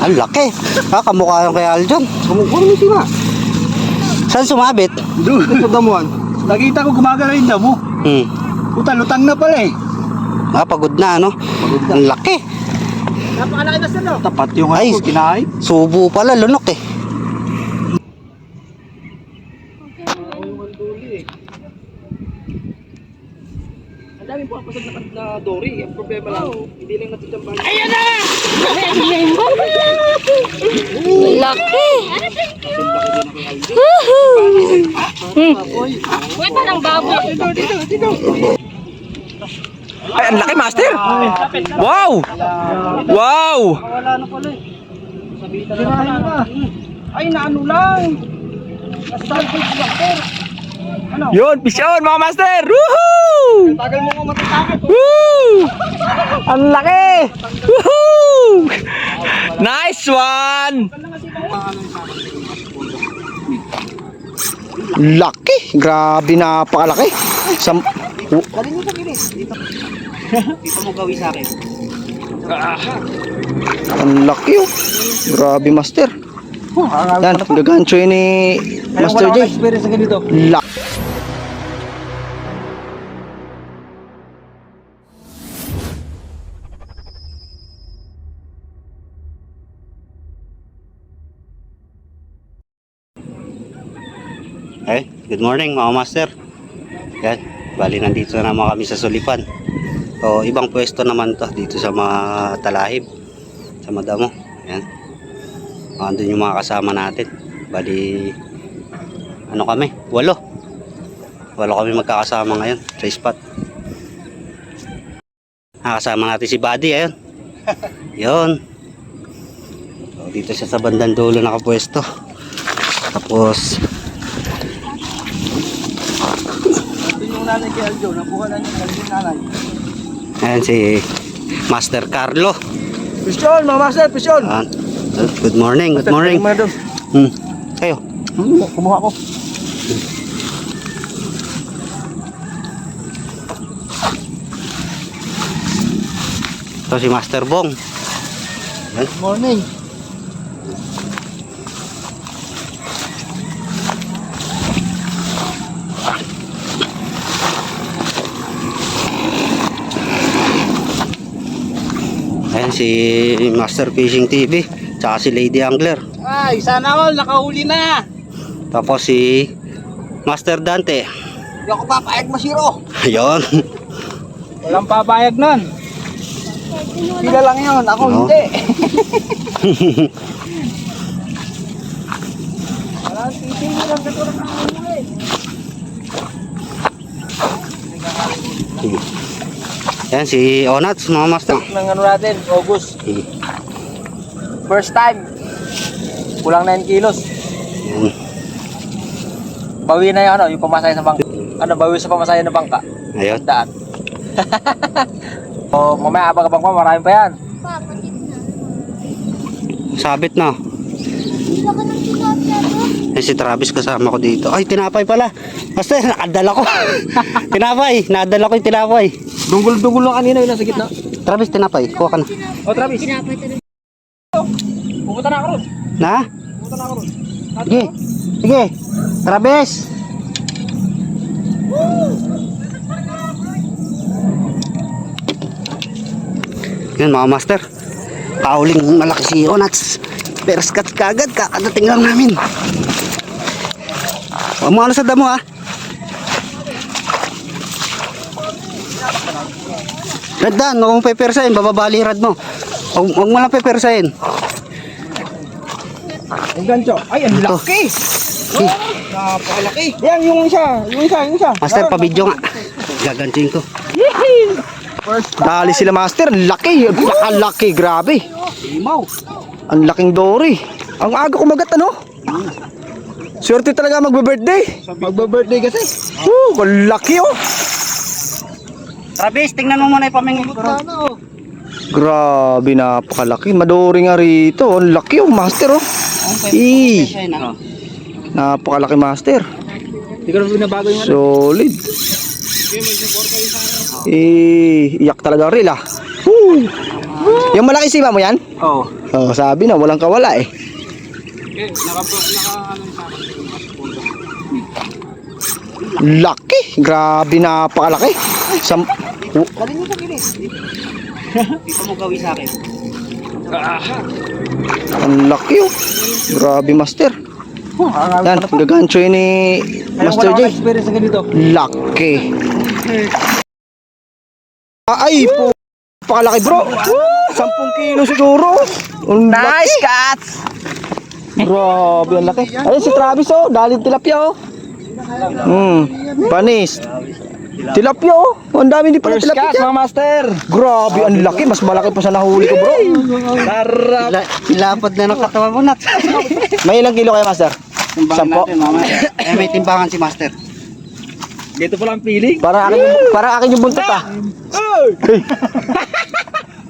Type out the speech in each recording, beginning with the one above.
Ang laki. Kamukha yung kay Aljon. Kumukha mo siya. Saan sumabit? Doon sa damuhan. Nakita ko gumagala yung damo. Lutang na pala eh. Pagod na, ano? Ang laki. Napakalaki na sila. Tapat yung Ay, kinain. subo pala, lunok eh. Ang dami po kapasag na Dory. Ang problema lang, hindi lang natitsambahan. Ayan na! Laki! Uy, parang baboy. Dito. Ay, ang laki, master! Wow! Wow! Wala na pala eh. Sabitan na pala. Ay, naano lang. Na-starfish lang, pero. Ano? Yun, pisyon, mga master! Woohoo! Tagal mo nga matatakot. Woo! Ang laki! Woohoo! Nice one! Laki. Grabe, napakalaki. Dali nyo sa gilid. Dito mo gawin sa akin. Ang laki oh. Grabe, master. Yan, gagancho yun ni Master J. Experience sa ganito. Laki. Good morning mga master. Yan, bali nandito na naman kami sa Sulipan. O ibang pwesto naman to dito sa mga talahib, sa madamo. Yan. Andun yung mga kasama natin. Bali ano kami? 8 kami magkakasama ngayon sa spot. Kasama natin si Buddy, ayun. Yun. So, dito siya sa bandang dulo nakapwesto. Tapos Nanay kay Aljo, nakuha na niya yung nanay. ayan si Master Carlo. Pisyon, mga master, pisyon. Good morning, good morning. Kayo. Kumuha ko. Ito si Master Bong. Good morning. Ayan si Master Fishing TV, tsaka si Lady Angler. Ay, sana all nakahuli na. Tapos si Master Dante. Hindi ako papayag masiro. Ayun. Walang papayag nun. Sila lang yun, ako No. hindi. Walang titing lang katulad ng huli. Ayan si Onats, mga master. Nang ano natin, August. First time. Kulang 9 kilos. Ayan. Bawi na yung ano, yung pamasahe sa bangka. Ano, bawi sa pamasahe ng bangka. Ayun. Daan. O, mamaya abang-abang pa, marami pa yan. Sabit na. Ayan si Travis kasama ko dito. Ay, tinapay pala. Master, nakadala ko. Tinapay, nadala ko yung tinapay. Dunggol-dunggol lang kanina yung nasa gitna. Travis, tinapay. Kuha ka na. O, Travis. Pupunta na ako ron. Na? Pupunta na ako ron. Sige. Sige. Travis. Yan mga master. Kauling malaki si Onats. First catch kagad. Kakadating lang namin. Huwag mo ano sa damo ha. Randaan, huwag mong pepersahin. Bababali rad mo. Huwag mo lang pepersahin. Ang gancho. Ay, ang Ito. laki. Napakalaki. Yan, yung isa. Yung isa. Master, pabidyo nga. Gagantiin ko. Dali sila, master. Laki. Nakalaki. Grabe. Imaw. Ang laking dory. Ang aga kumagat, ano? Swerte talaga magbe-birthday. Magbe-birthday kasi. Laki, oh. Travis, tingnan mo muna yung pamingin ko. Grabe, napakalaki. Madori nga rito. Ang laki, oh, master, oh. Napakalaki, master. Hindi ko na binabago yung ano. Solid. Iyak talaga rin, ah. Woo! Yung malaki siba mo yan? Oo. Oh, sabi na, walang kawala eh. Laki, grabe napakalaki. Dali niyo po gilis. Dito mo gawin sa akin. Ang laki oh. Grabe master. Yan, gagancho yun ni Master J. Experience sa ganito. Laki. Ay po. Pakalaki bro. 10 kilo siguro. Nice cats. Grabe ang laki. Ayun si Travis oh, daling tilapia oh. Panis. Tilapia oh. Ang dami din pala tilapia. Mga master. Grabe ang laki, mas malaki pa sa nahuli ko bro. Sarap. Ilapad na ng katawan mo, Nat. May ilang kilo kayo master? 10. Eh, may timbangan si Master. Dito pala ang feeling. Para akin yung buntot ah.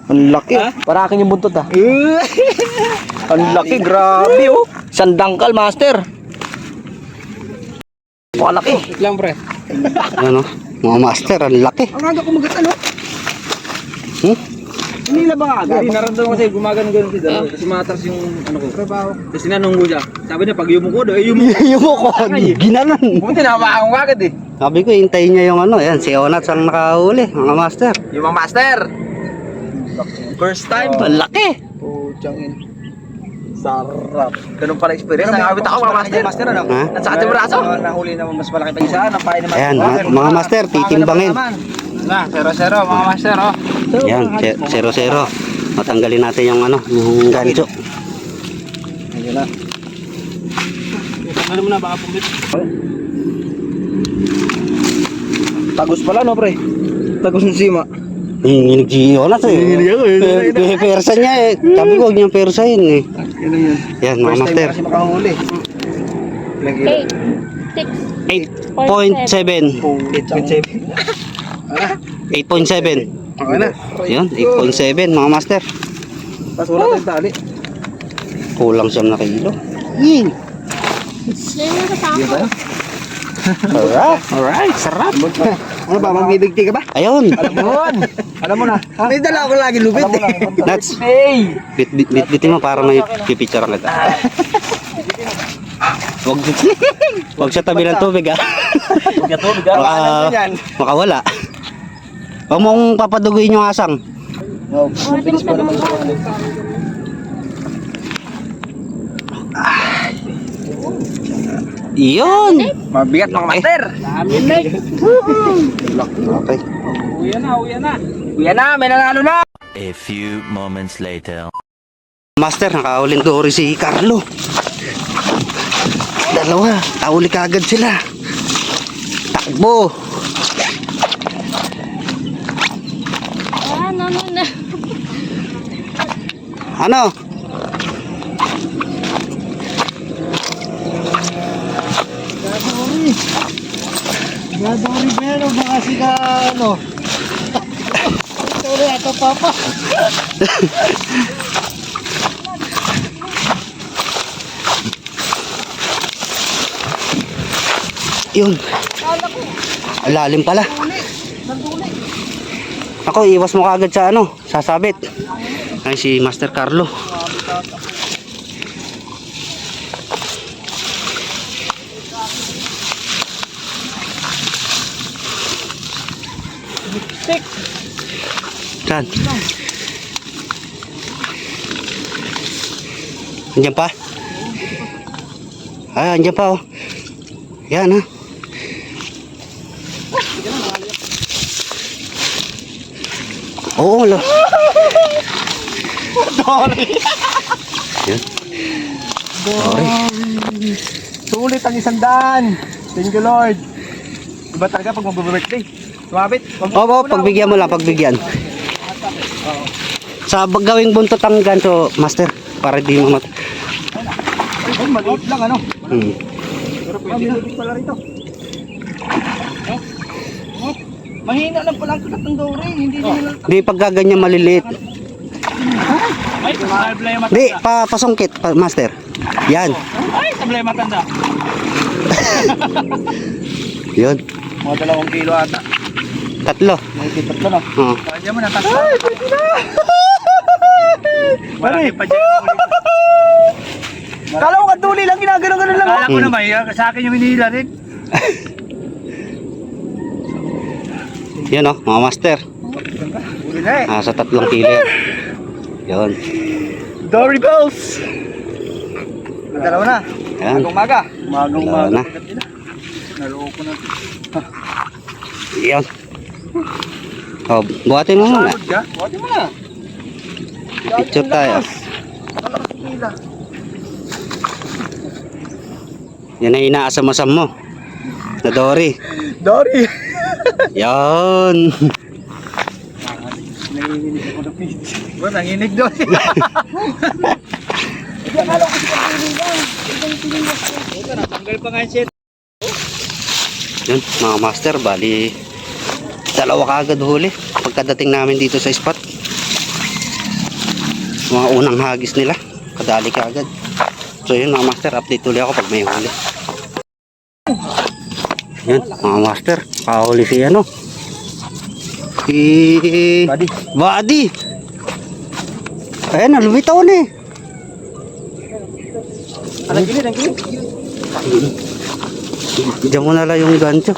Ang laki. Para akin yung buntot ah. Ang laki, grabe oh. Sandangkal master. Pakalaki. Lang pre. Ano? Mga Master, ang laki. Ang aga kumagat ano? Hindi na ba agad? Hindi naramdaman ko sa'yo, gumagano-gano dito. Kasi matras yung ano ko. Trabaho. Tapos tinanong ko siya. Sabi niya, pag yumuko daw, yumuko. Yumuko. Ginanon. Buti na, makakong agad eh. Sabi ko, hintayin niya yung ano. Yan, si Onat ang nakahuli, mga Master. Yung mga master. First time. Ang laki. Puchang in. Sarap. Ganun pala experience. Nakawit ako mga master. Master ano? Ha? At sa ating braso. Nahuli na mas malaki pa isa. Napain naman. Ayan, mga Master, titimbangin. Na, 0-0 mga master oh. Yan, 0-0. Matanggalin natin yung ano, yung gancho. Ayun na. Ano mo na baka pumit. Tagos pala no pre. Tagos ng sima. Hinig si Onat eh. Persa niya eh. Sabi ko, huwag niyang persahin eh. Yun na yun. Yan, mga First time Master. kasi makahuli. 8, 6, 8.7. 8.7. 8.7. Okay na. Yun, 8.7 mga Master. Tapos wala tayong tali. Kulang siyam na kilo. Yan yung kasama. Alright, sarap. Ano ba, magbibigti ka ba? Ayun. Alam mo na. May dala ako lagi lubid eh. Nuts. Hey! Bitin mo para may pipicture ang kita. Wag sa tabi ng tubig ah. Baka makawala. Huwag mong papaduguin yung asang. Bilis pa naman. Iyon. Mabigat mga master. Okay. Uya na. Uya na, may nanalo na. A few moments later. Master, nakahulin dory si Carlo. Dalawa, ahuli kagad sila. Takbo. Ano na. Ano? Gadori pero baka sila ano. Sorry ato papa. Yun. Lalim pala. Ako, iwas mo kagad sa ano, sasabit. Ay, si Master Carlo. Saan? Andiyan pa? Ay, andiyan pa oh. Yan ha. Oo, lo. Sorry. Yan. Sorry. Sulit ang 100. Thank you Lord. Iba talaga pag mag-birthday. Sumabit. Oo, pagbigyan mo lang, pagbigyan. Sa gawing buntot ang gancho, Master, para di mamat. Ay, maliit lang ano. Pero pwede na pala rito. Mahina lang pala ang kulat ng dory. Hindi nila. Di pagkaganyan maliliit. Ay, sablay matanda. Di, pasungkit, Master. Yan. Ay, sablay matanda. Yun. Mga 2 kilo ata. Tatlo. May tipat na no. Oo. Kanya mo na tatlo. Ay, pwede na. Malaki pa dyan. Kala ko kaduli lang, ginagano-gano lang. Akala ko naman, sa akin yung hinihila rin. Yan o, mga master. Huli na eh. Sa 3 kilo yan. Yun. Dory bells! Dalawa na. Yan. Maga. Magang Wala na. Naloko na. Yan. Oh, buhatin mo muna. Salod ka? Buhati mo na. Picture tayo. Yan ang inaasam-asam mo. Na Dory. Dory! Yan. Nanginginig ako ng pitch. Nanginig doon. Natanggal pa nga yung set. Yun, mga master, bali dalawa kaagad huli pagkadating namin dito sa spot. Mga unang hagis nila, kadali kaagad. So yun mga master, update ulit ako pag may huli. Yun, mga master, kahuli si ano, si Buddy. Ayan, lumitaw na eh. Ang gilid, ang gilid. Diyan mo na lang yung gancho.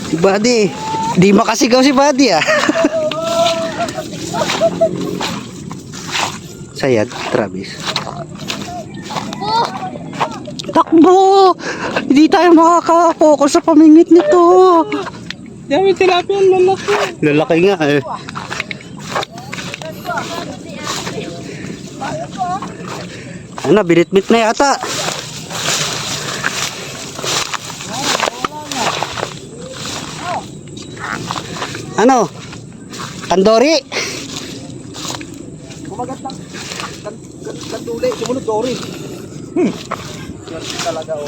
Si Buddy. Di makasigaw si Buddy ah. Sayad, Travis. Takbo! Hindi tayo makaka-focus sa pamingit nito. Dami tilapia, lalaki. Lalaki nga eh. Ano, binitbit na yata. Ano? Kandori? Kumagat lang. Kaduli, sumunod Dory. Swerte talaga, o.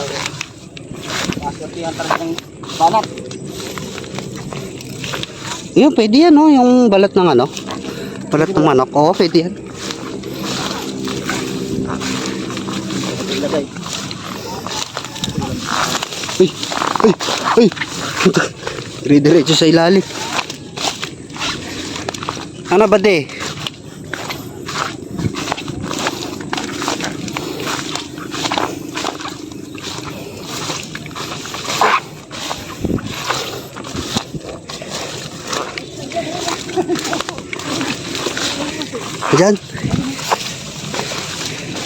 Swerte talaga ng balat. Yun, pwede yan, no? Yung balat ng ano? Balat ng manok. Oo, pwede yan. Ilagay. Ay! Dire-diretso sa ilalim. Ano ba de? Diyan.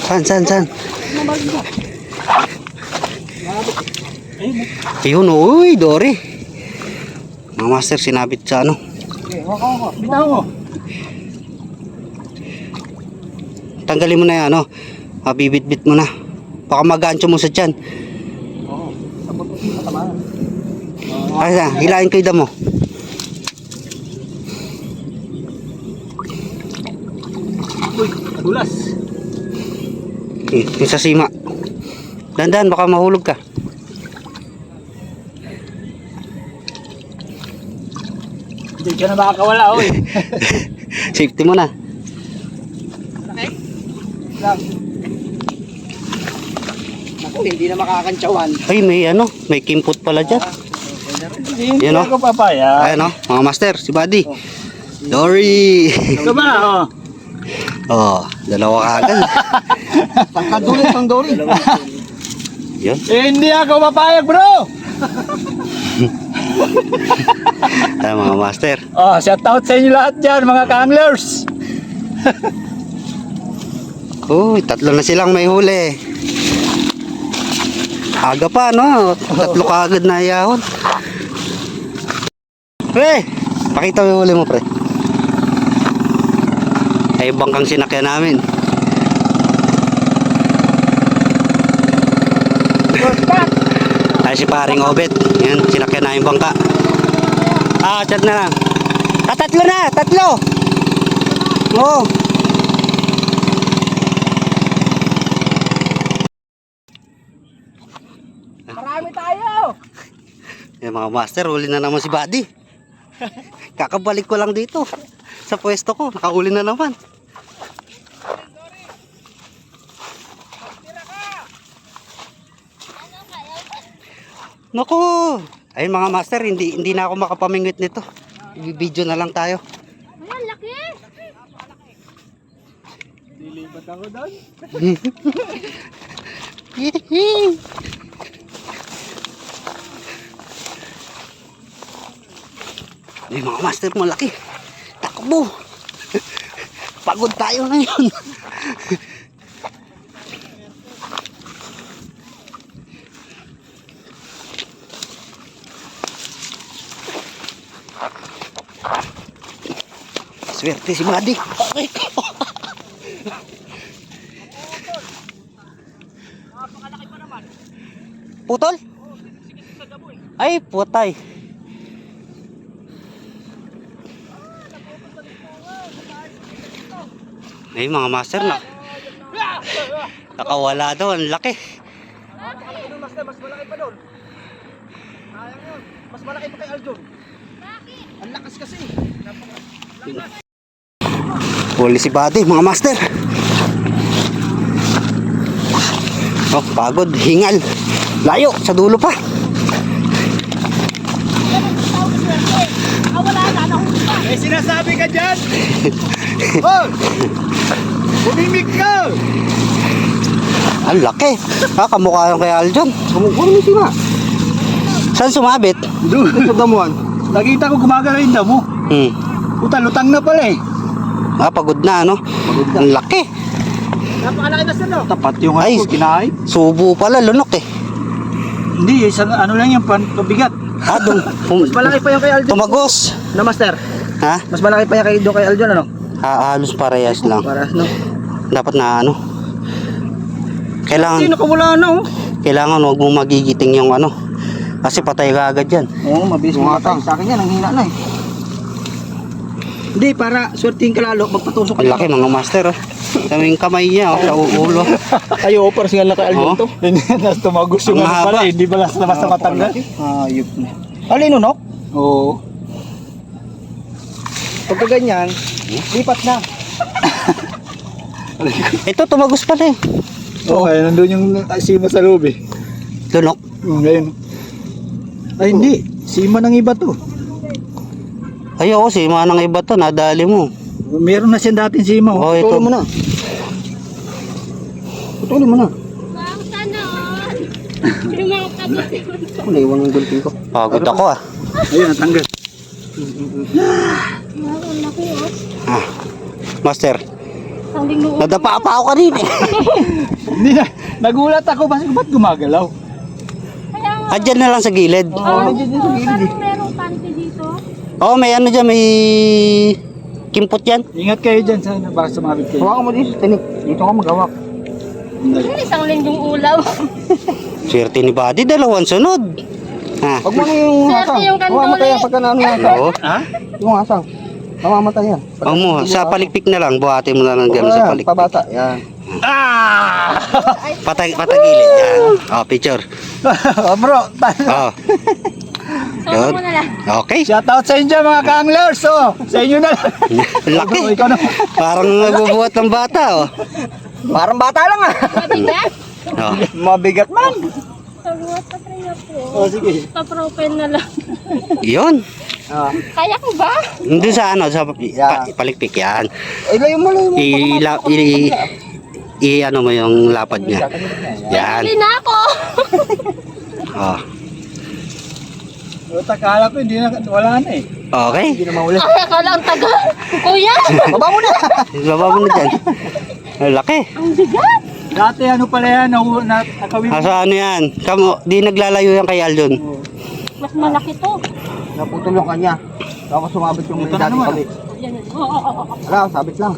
San? Ayun, uy, Dory. Mga master, sinabit sa ano. Bitaw mo. Tanggalin mo na yan, ano. Bibit-bit mo na. Baka magancho mo sa tiyan. Ay, hilahin ko yung damo. Uy, nadulas. Yung sa sima. Dandan, baka mahulog ka. Hindi ka na makakawala, oy. Safety mo na. Naku, hindi na makakantsawan. Ay, may ano, may kimpot pala dyan. Hindi Yan, oh. ako papaya. Ayan o, mga master, si Buddy. Dory. Ito ba, oh. Oh, dalawa kagad. Kaduli, ang Dory. Yun. Hindi ako papayag, bro. Ayan, mga master. Oh, shout out sa inyo lahat dyan, mga kanglers. Uy, 3 na silang may huli. Aga pa, no? 3 kagad na yahon. Pre, pakita mo yung huli mo, pre. Ay, bangkang sinakyan namin. Ay, si paring Obet. Yan, sinakyan namin bangka. Chat na lang. 3 na, 3. Oo. Marami tayo! Mga master, huli na naman si Buddy. Kakabalik ko lang dito. Sa pwesto ko, nakahuli na naman. Naku! Ayun mga master, hindi na ako makapamingwit nito. I-video na lang tayo. Ayan, laki. Lilipat ako doon. Ay, mga master, malaki. Takbo. Pagod tayo ngayon. Swerte si Buddy. Okay. Napakalaki pa naman. Putol? Ay, putay. Ay, mga master na. Nakawala daw, ang laki. Napakalaki doon, master. Mas malaki pa doon. Sayang yun. Mas malaki pa kay Aljon. Bakit? Ang lakas kasi. Huli si Buddy, mga master. Oh, pagod, hingal. Layo, sa dulo pa. May sinasabi ka dyan? Oh! Umimik ka! Ang laki. Kamukha yung kay Aljon. Kumukha mo sila. Saan sumabit? Doon sa damuhan. Nakita ko gumagala yung damo. Lutang na pala eh. Pagod na, ano? Ang laki. Napakalaki na sila. Tapat yung Ay, ano ko, kinain. subo pala, lunok eh. Hindi, isang ano lang yung pabigat. Doon. Mas malaki pa yung kay Aljon. Tumagos. Na master. Ha? Mas malaki pa yung kay doon kay Aljon ano? Halos parehas lang. Para no. Dapat na ano. Sino ka mula ano? Kailangan huwag mong magigiting yung ano. Kasi patay ka agad yan. Oo, mabilis mo matay. Sa akin yan, ang hina na eh. Hindi, para swertihin ka lalo, magpatusok Ang laki mga master. Sa yung kamay niya, sa ulo. Ay, oo, parang singal na kay Aljon Oo. to. Nas tumagos yung Ang ano haba. pala, hindi ba basta matanggal? Ayop na. Alino, no? Oo. Pagka ganyan, lipat na. Ito, tumagos pala eh. Oo, kaya nandun yung sima sa loob eh. Lunok. Ngayon. Ay, hindi. Sima ng iba to. Ayoko, si manang iba to, nadali mo. Meron na siya dating sima. Oh, ito. Putulin mo na. Putulin mo na. Wow, sana all. Yung mga kabot. Naiwan yung gulping ko. Pagod ako ah. Ayun, natanggal. Wow, ang laki oh. Master, Ang linggo. nadapa pa ako kanina eh. Hindi na. Nagulat ako. Ba't gumagalaw? Kaya nga. Dyan na lang sa gilid. Oo, parang merong panty dito. Oo, may ano dyan, may kimpot yan. Ingat kayo dyan. Sana baka sumabit kayo. Hawakan mo dito, tinik. Dito ka magawak. Isang linggong ulaw. Swerte ni Buddy, dalawang sunod. Ha? Huwag mo na yung Swerte asang. yung kanduli. Mamamatay yan pagka naano yung asang. Oo. Ha? Yung asang. Mamamatay yan. Huwag mo, sa palikpik na lang, buhatin mo na lang gano'n sa palikpik. Pabata. Yan. Patagilid yan. Oh, picture. Oh, bro. Oh. Solo mo na lang. Okay. Shout out sa inyo mga ka-anglers. Oh, sa inyo na. Laki. Bro, ikaw na. Parang nagbubuhat ng bata, oh. Parang bata lang ah. Mabigat? Oh. Mabigat man. Pagbuhat pa try ako. Oh, sige. Pa-propel na lang. Yun. Kaya ko ba? Doon sa ano, sa palikpik yan. Ilayo mo lang. Ano mo yung lapad niya. Yan. Huli na ako. Oh. Takala ko, hindi na, wala na eh. Okay. Hindi na mahuli. Ay, akala ang tagal. Kuya, Baba mo na. Baba mo na dyan. Ang laki. ang bigat. Dati ano pala yan, nakawin mo. Asa ano yan? Di naglalayo yan kay Aljon. Mas malaki to. Naputol yung kanya. Tapos sumabit yung Ito na dating naman. kabit. Yan. Oo. Wala, sabit lang.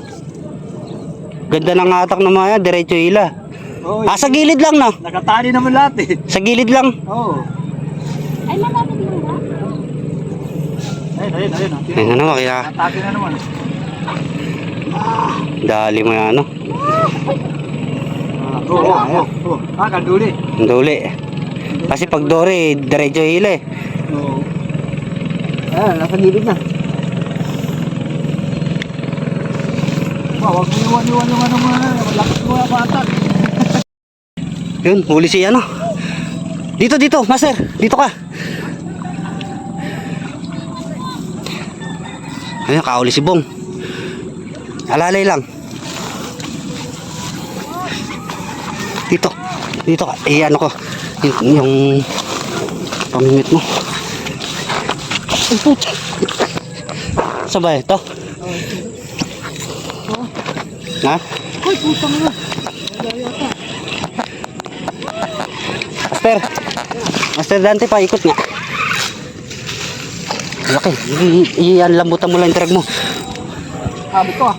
Ganda ng atak ng mga yan, diretso hila. Oh, Sa gilid lang no? nakatali naman lahat eh. Sa gilid lang. Oo. Ay, malapit lang ba? Ayun. Ayun na naman, kaya Atake na naman. dali mo yan, ano? Oo. Kanduli. Ang duli. Kasi pag dori, diretso hila eh. Oo. Ayan, nasa gilid na. Huwag mo iwan yung ano mga, lakas mo ang atak. Yun, huli si ano. Dito, master. Dito ka. Ayun, kahuli si Bong. Alalay lang. Dito. Dito ka. Eh, ano ko. Yung pamimit mo. Ay, puta. Sabay, ito. Ha? Ay, puta mo na. Master Dante, paikot nga. Laki. Iyan-lambutan mo lang yung drag mo. Habit ko ah.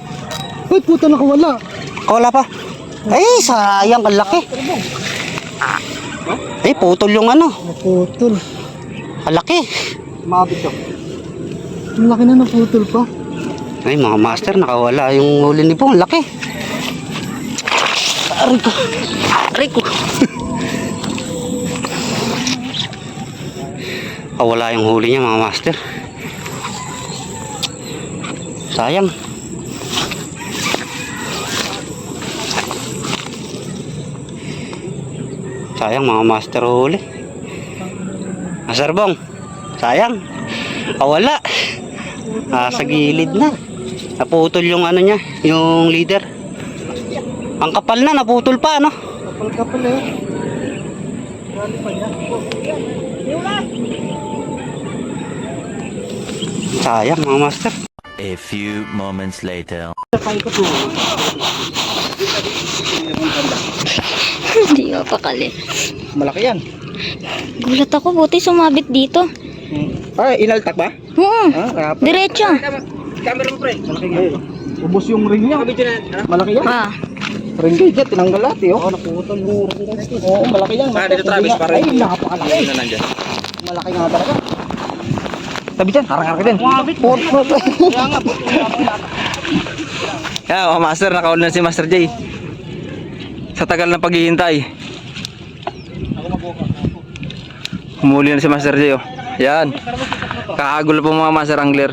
Ay, puta nakawala. Wala pa. Ay, sayang. Ang laki. Ay, putol yung ano. Naputol. Ang laki. Mabit ko. Ang laki na naputol pa. Ay, mga master, nakawala yung huli ni Pong. Laki. Aray ko. Aray ko. Kawala yung huli niya, mga master. Sayang. Sayang, mga master huli. Master Bong, sayang. Kawala. Sa gilid na. Naputol yung ano niya, yung leader. Ang kapal na, naputol pa, no? Kapal-kapal eh. Rally pa niya. Sayang, mga master. A few moments later. Hindi ko pakali. Malaki yan. Gulat ako, buti sumabit dito. Ay, inaltak ba? Oo, Ah, diretso. camera mo pre. Malaki yan. Ubus yung ring niya. Malaki yan. Ah, Ring gauge yan, tinanggal lahat eh. Oo, naputol yung ring gauge. Oo, malaki yan. Dito Travis, para ay, napakalaki. Malaki nga talaga. Tabi dyan, harang-harang din. Kaya nga, Yan, mga master, nakauli na si Master J. Sa tagal ng paghihintay. Humuli na si Master J, oh. Yan. Kakagul po mga master angler.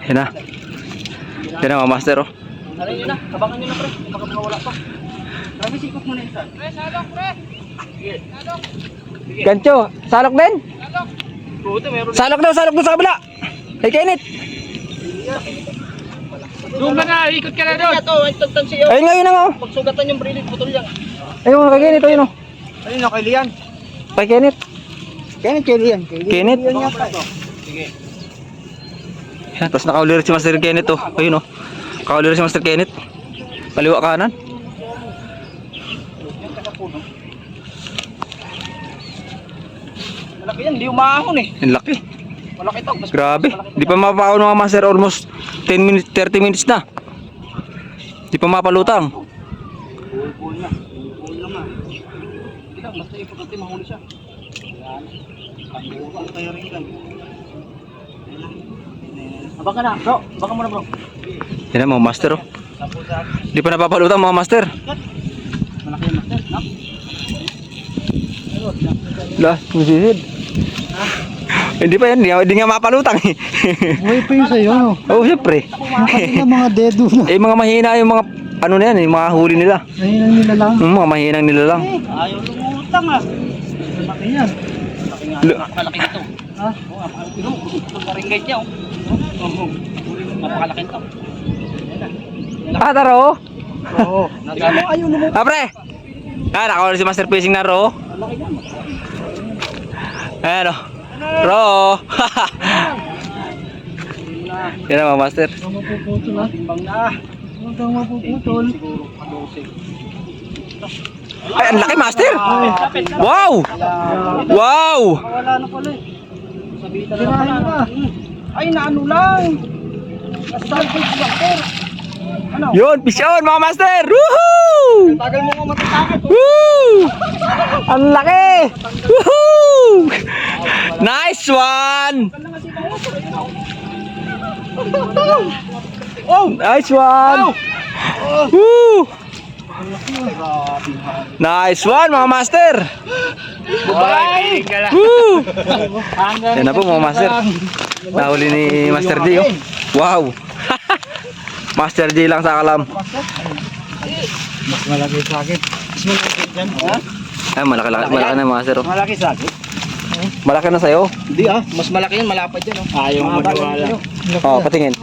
Yan na. Yan na mga master, oh. Alay nyo na, abangan nyo na pre. Baka makawala pa. Travis, ikot mo na yun saan. Pre, salok pre. Gancho, salok din? Puto, meron. Salok daw sa kabila. Hey, Kenneth. Doon ka na, ikot ka na doon. Ito, itagtan siya. Ayun nga, yun na, oh. Pagsugatan yung brilit, putol yan. Ayun, kay Kenneth, ayun, oh. Ayun na, kay Lian. Kay Kenneth. Kay Lian. Kenneth. Lian yata. Sige. Yan, tapos nakaulir si Master Kenneth, oh. Ayun, oh. Nakaulir si Master Kenneth. Kaliwa kanan. Malaki yan, di umahon eh. Ang laki. Malaki to. Grabe. Di pa mapapaon mga master, almost 10 minutes, 30 minutes na. Di pa mapalutang. Bull na. Bull naman. Kita, basta ipot natin mahuli siya. Yan. Ang tayo rin kan. Abang ka na, bro. Abang ka muna, bro. Yan na mga master, oh. Di pa napapalutang mga master. Malaki yung master, no? Lah, musisid. Hindi pa yan, hindi nga mapalutang eh. Buhay pa yun sa'yo, no? Oo, syempre. Mga dedo na. Eh, mga mahina yung mga, ano na yan, yung mga huli nila. Nahinang nila lang. Yung mga mahinang nila lang. Ayaw lumutang ah. Malaki yan. Malaki nga. Malaki ito. Ha? Oo, malaki ito. Ito na rin guide niya, oh. Oo. Napakalaki ito. Ah, taro. Oo. Ayaw lumutang. Ah, pre. Ah, nakawala si Master Fishing na ro. Malaki yan. Ayan, oh. Ro. Yan na mga master. Huwag mapuputol ha. Timbang na. Huwag kang mapuputol. Siguro ka-12. Ay, ang laki master. Wow. Wow. Wala na pala eh. Sabitan na pala. Ay, naano lang. Na-salvage lang, sir. Ano? Yun, fish on mga master. Woohoo! Tagal mo nga matatakot. Woo! Ang laki! Woohoo! Nice one! Oh! Nice one! Woo! Nice one mga master! Woo! Yan na po mga master. Nahuli ni Master J, oh. Wow! Master J lang sa kalam. Mas malaki sa akin. Mas malaki dyan. Ha? Ay, malaki na master, oh. Malaki sa akin. Malaki na sa'yo. Hindi mas malaki yan, malapad yan oh. Ayaw mo maniwala. Oh, patingin.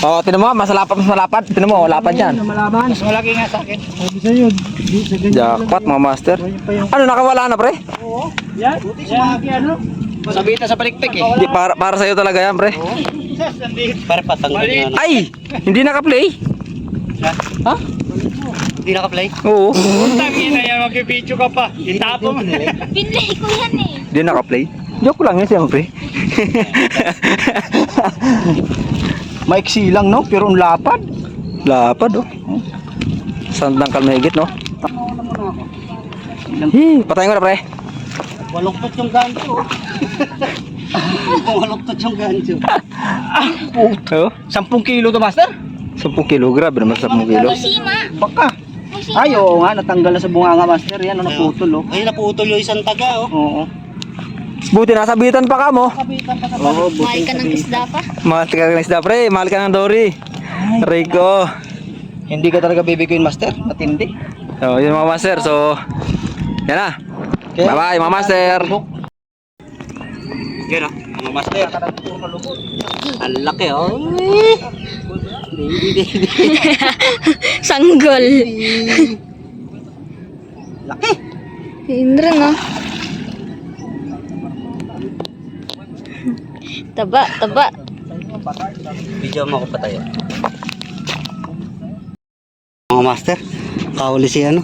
Oh, tinan mo, mas malapad. Tinan mo, lapad yan. Mas malaki nga sa akin. Jackpot mga master. Ano, nakawala na pre? Yan. Yan. Sabihin na sa palikpik eh. Di, para sa'yo talaga yan pre. Para patanggal niya. Ano. Ay! Hindi naka-play. Ha? Hindi naka-play. Oo. Tangin na yan, mag-video ka pa. Itapo mo. Pinlay ko yan eh. Hindi naka-play. Joke lang yun siyempre. Maiksi lang no, pero ang lapad. Lapad oh. Sandang kalmahigit no. Patayin ko na pre. Waloktot yung gancho. Waloktot yung gancho. Oh, 10 kilo to master? 10 kilo. Grabe naman 10 kilo. Musima. Baka. Musima. Ay oo nga, natanggal na sa bunganga master. Yan, naputol oh. Ay, naputol yung isang taga, oh. Oo. Buti nasabitan pa ka mo. Oo, Mahal ka ng isda pa. Mahal ka ng isda pre. Mahal ka ng Dory. Rico. Hindi ka talaga bibiguin master, matindi. So, yun mga master. So, yan na. Bye bye mga master. Yan, oh. Mga master. Ang laki, oh. Baby. Sanggol. Laki. Indra no. Taba. Video mo ako patayo. Mga master, kahuli si ano.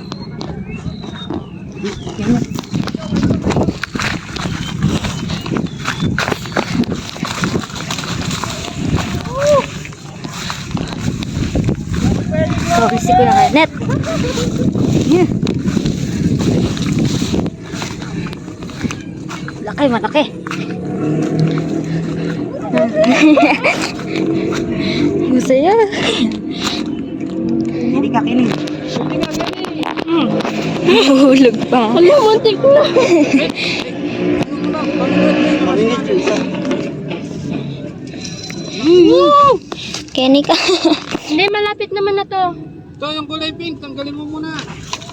Oh, gusto ko yung net. Malaki. Masaya. Hindi ka kinig. Hulog pa. Alam, muntik na. Malinit yung isa. Kenny ka. Hindi, malapit naman na to. Ito yung kulay pink, tanggalin mo muna.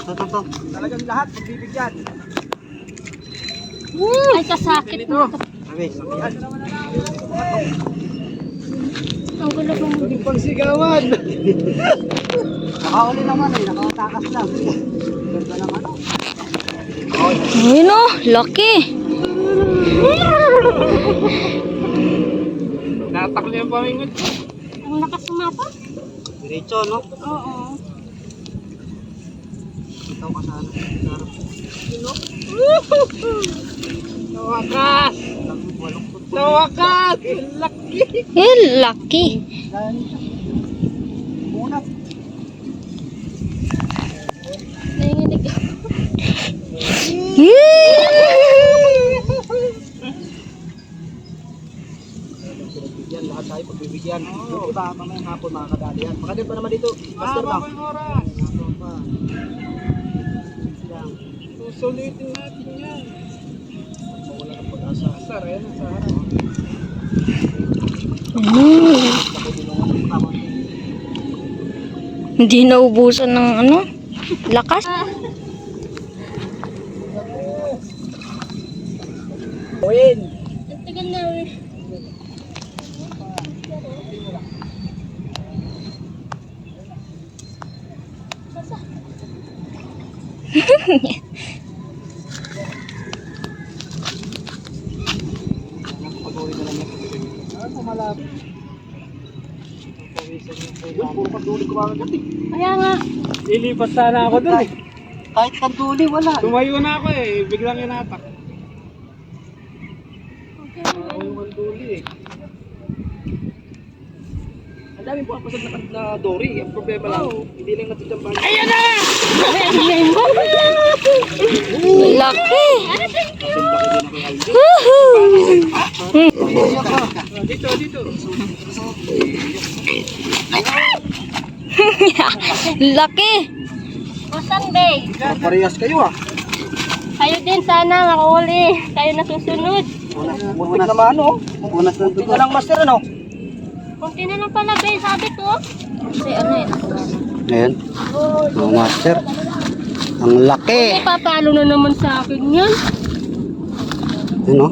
Ito. Talagang lahat pagbibigyan. Ay, kasakit mo. Okay. Ang gulo mo. Pagsigawan. Nakahuli naman eh, nakatakas lang. Ganda ng ano. Ay no, laki. Natakli ang pamingot. Ang lakas sumapa? Diretso, no? Oo. Ikaw ka sana. Nawakas! Nawakas! Laki! Laki. Nanginginig ako. Yan, lahat tayo pagbibigyan. Yung iba, mamayang hapon makakadali yan. Makadali pa naman dito, master lang. Susulitin natin yan. Wala ng pag-asa. Sar, ayan sa harap. Hindi naubusan ng ano? Lakas. Win! Tagal na eh. Kaya nga. Lilipat sana ako dun eh. Kahit kanduli, wala. Tumayo na ako eh, biglang inatak. Ako yung manduli eh. Ang dami po kapasag na Dory. Ang problema lang, hindi lang natitambal. Ayan na! Laki! Dito. Laki! Busan, Bay. Parehas kayo ah. Kayo din sana makahuli. Kayo na susunod. Muntik naman oh. Unas ng Muntik na lang master ano. Kunti na lang pala, Bay. Sabi to. Kasi ano yun? Ayan. Mga master. Ang laki. Papalo na naman sa akin yan. Yun, no?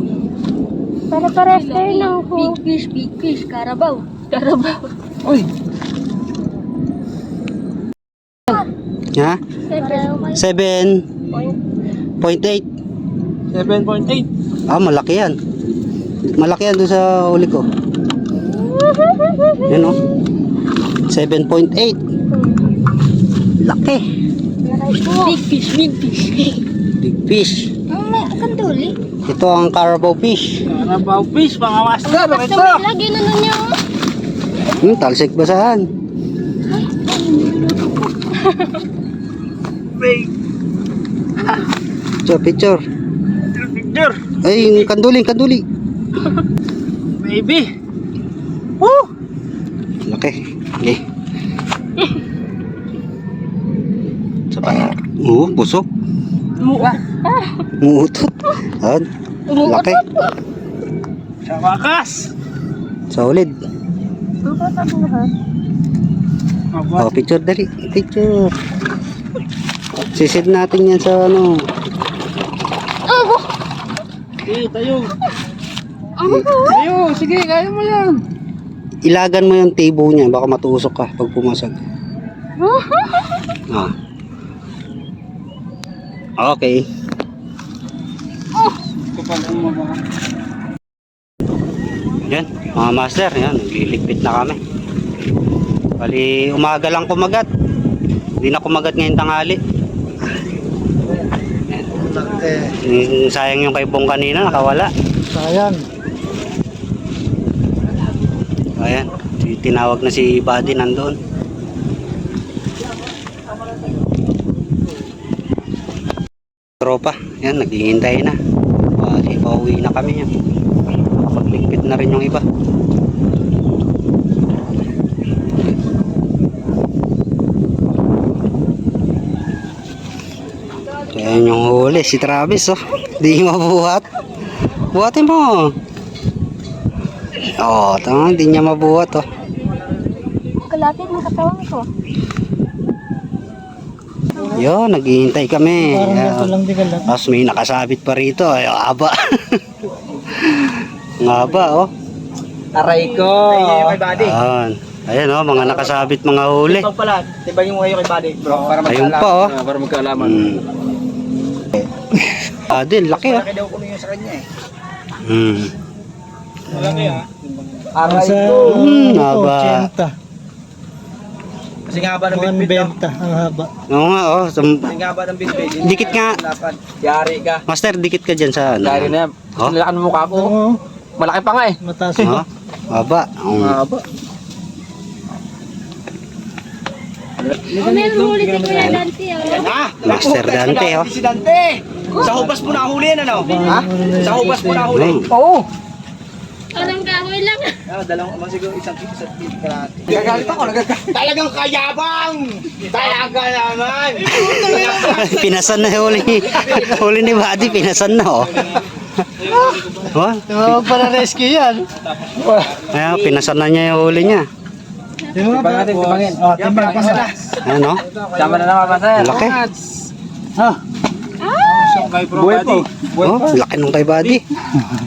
Para-pares tayo ng big fish, karabaw. Karabaw. Uy, Ha? 7. 7.8. 7.8. Ah, malaki yan. Malaki yan doon sa huli ko. Yan o. 7.8. Laki. Big fish. Big fish. Kanduli. Ito ang carabao fish. Karabaw fish, mga master. Basta Ito. may lagi na nun yung... Talsik basahan. Picture. Picture. Ay, yung kanduli. Baby. Laki. Okay. Sapa. Busok. Umuutot. Ayan. Laki. Sa wakas. Solid. Oh, picture dali. Picture. Sisid natin yan sa ano. Tayo. Tayo, sige, kaya mo yan. Ilagan mo yung table niya. Baka matusok ka pag pumasag. Ah. Okay. Yan, mga master, yan, nagliligpit na kami. Bali, umaga lang kumagat. Hindi na kumagat ngayong tanghali. Sayang yung kay Bong kanina, nakawala. Sayang. Ayan, tinawag na si Buddy nandoon. Tropa, yan, naghihintay na. Bali, pauwi na kami yan. Nakapagligpit na rin yung iba. Ayan yung huli, si Travis, oh. Di mabuhat. Buhatin mo. Oh, tama, di niya mabuhat, oh. Kalapit ng katawan ko. Yo, naghihintay kami. Lang di ka lang. Tapos may nakasabit pa rito. Ay, aba. Ang aba, oh. aray ko. Kay Buddy. Ayan. Ayan, oh, mga nakasabit mga huli. Ikaw pala, tibagin mo kayo kay Buddy, bro, para Ayun pa, oh. Para magkaalaman. Din, laki, oh. Laki daw ko na yun sa kanya eh. Malaki ah. Aray ko. Aba. Kasi nga ba ng bitbit, no? ang haba. Oo nga, oh. Kasi nga ba ng bitbit. Dikit nga. Dapat. Yari ka. Master, dikit ka dyan sa ano. Yari na yan. Oh? Nilakan mo mukha ko. Malaki pa nga eh. Mataas Oh, aba. Haba. Meron huli si Kuya Dante. Master Dante, oh. Si Dante. Sa hubas po nahuli yan, ano? Ha? Sa hubas po nahuli. Oo. Anong kahoy lang. Dalawang siguro isang kalahati. Nagagalit ako, talagang kayabang! Talaga naman! Pinasan na yung huli. Huli ni Buddy, pinasan na, oh. Oh, Tumawag pa na rescue yan. ayan, pinasan na niya yung huli niya. Timbang natin, timbangin. Oh, timbang pa sila. Ayan, oh. Tama na naman, Pasay. Laki. Ha? Kay Bro Buhay po. Buddy. Oh, laki nung kay Buddy.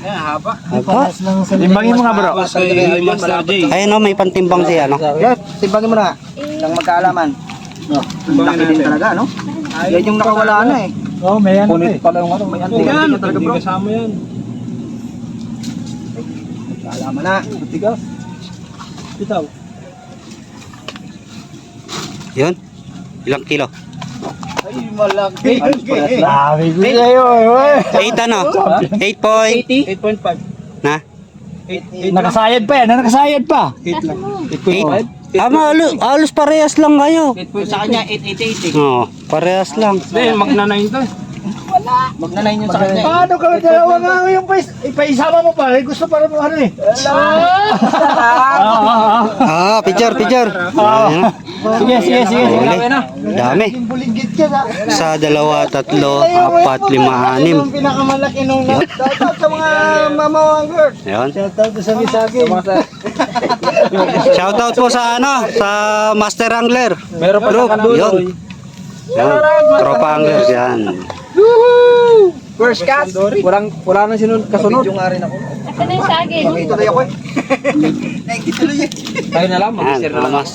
Yan, haba. Aba. Timbangin mo nga bro. Tapos kay Master J. Ayun, oh, may pantimbang siya, no? Yan, timbangin mo na. Nang magkaalaman. Laki din talaga, no? Yan yung nakawala na eh. Oh, may ano Punit pala yung ano, may antik. Yan, Antik talaga bro. kasama yan. Magkaalaman na. Tigas. Bitaw. Yun. Ilang kilo? Ay, malaki. Sabi ko sa'yo, eh. 8 ano? 8 point. 8.5. Na? Nakasayad pa yan, nakasayad pa. 8 lang. 8. Halos parehas lang kayo. Sa kanya, 880. Oo, parehas lang. Hindi, magna-9 to. Magnanayin yun sa kanya. Paano ka dalawa nga yung ipaisama mo pa? Eh, gusto para mo ano eh. Picture. Ayan. Sige. Huli. Dami. Buligid ka na. Sa 2, 3, 4, 5, 6. Yung pinakamalaki nung dapat sa mga mamawang girl. Ayun. Shoutout sa Misaki. Shoutout po sa ano, sa Master Angler. Meron pa Group. sa kanuloy. Yun. Yan. Tropa Anglers yan. First cast. Wala nang kasunod. Video nga rin ako. sa akin. Nakituloy ako eh. Nakituloy eh. Tayo na lang, Yan, mag-share na lang. mas